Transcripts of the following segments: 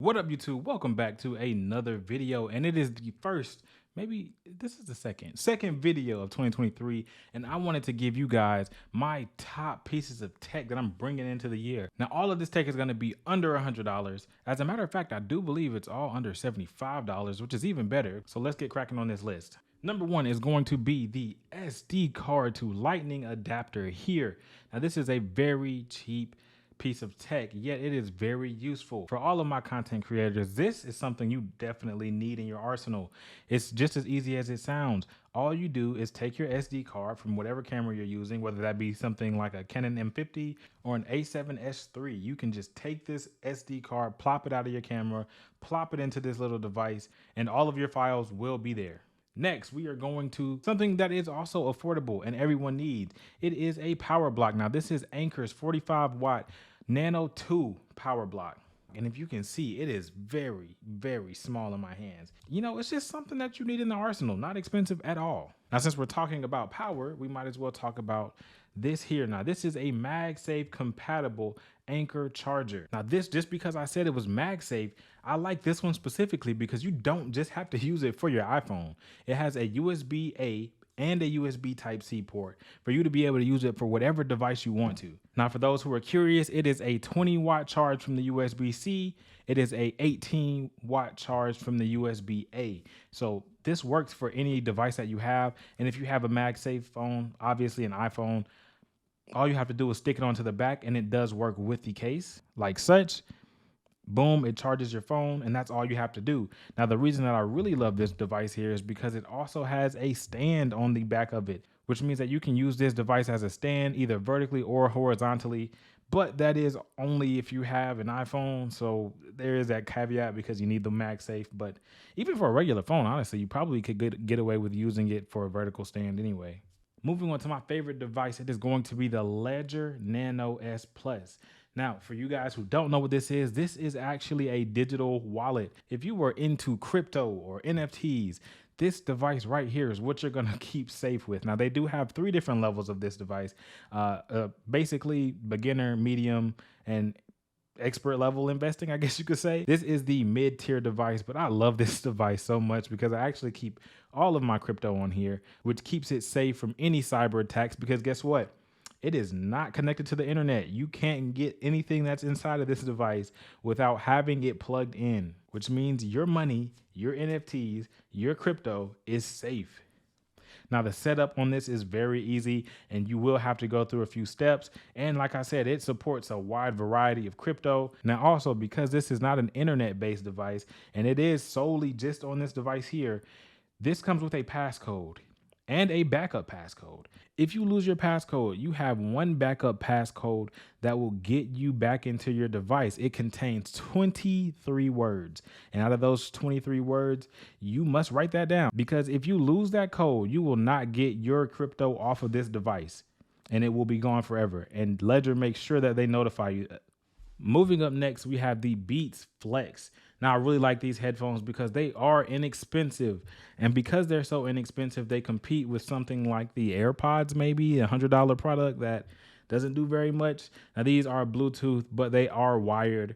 What up, YouTube? Welcome back to another video, and it is the first, maybe this is the second video of 2023, and I wanted to give you guys my top pieces of tech that I'm bringing into the year. Now, all of this tech is going to be under $100. As a matter of fact, I do believe it's all under $75, which is even better. So let's get cracking on this list. Number one is going to be the SD card to Lightning adapter here. Now, this is a very cheap piece of tech, yet it is very useful for all of my content creators. This is something you definitely need in your arsenal. It's just as easy as it sounds. All you do is take your SD card from whatever camera you're using, whether that be something like a Canon M50 or an A7S III. You can just take this SD card, plop it out of your camera, plop it into this little device, and all of your files will be there. Next, we are going to something that is also affordable and everyone needs. It is a power block. Now, this is Anker's 45-watt Nano 2 power block. And if you can see, it is very, very small in my hands. You know, it's just something that you need in the arsenal, not expensive at all. Now, since we're talking about power, we might as well talk about this here. Now, this is a MagSafe compatible Anker charger. Now, this, just because I said it was MagSafe, I like this one specifically because you don't just have to use it for your iPhone. It has a USB-A and a USB Type-C port for you to be able to use it for whatever device you want to. Now, for those who are curious, it is a 20-watt charge from the USB-C. It is a 18-watt charge from the USB-A. So this works for any device that you have. And if you have a MagSafe phone, obviously an iPhone, all you have to do is stick it onto the back and it does work with the case like such. Boom, it charges your phone, and that's all you have to do. Now, the reason that I really love this device here is because it also has a stand on the back of it, which means that you can use this device as a stand either vertically or horizontally, but that is only if you have an iPhone. So there is that caveat because you need the MagSafe. But even for a regular phone, honestly, you probably could get away with using it for a vertical stand anyway. Moving on to my favorite device, it is going to be the Ledger Nano S Plus. Now, for you guys who don't know what this is actually a digital wallet. If you were into crypto or NFTs, this device right here is what you're gonna keep safe with. Now, they do have 3 different levels of this device. Basically, beginner, medium, and expert level investing, I guess you could say. This is the mid-tier device, but I love this device so much because I actually keep all of my crypto on here, which keeps it safe from any cyber attacks because guess what? It is not connected to the internet. You can't get anything that's inside of this device without having it plugged in, which means your money, your NFTs, your crypto is safe. Now, the setup on this is very easy and you will have to go through a few steps. And like I said, it supports a wide variety of crypto. Now, also because this is not an internet-based device and it is solely just on this device here, this comes with a passcode and a backup passcode. If you lose your passcode, you have one backup passcode that will get you back into your device. It contains 23 words. And out of those 23 words, you must write that down because if you lose that code, you will not get your crypto off of this device and it will be gone forever. And Ledger makes sure that they notify you. Moving up next, we have the Beats Flex. Now, I really like these headphones because they are inexpensive. And because they're so inexpensive, they compete with something like the AirPods, maybe a $100 product that doesn't do very much. Now, these are Bluetooth, but they are wired.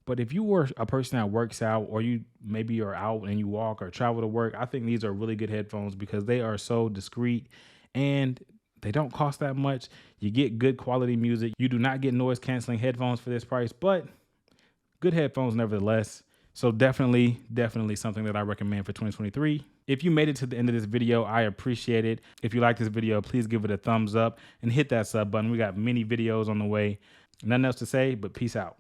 But if you were a person that works out or you maybe are out and you walk or travel to work, I think these are really good headphones because they are so discreet and they don't cost that much. You get good quality music. You do not get noise canceling headphones for this price, but good headphones nevertheless. So definitely something that I recommend for 2023. If you made it to the end of this video, I appreciate it. If you like this video, please give it a thumbs up and hit that sub button. We got many videos on the way. Nothing else to say, but peace out.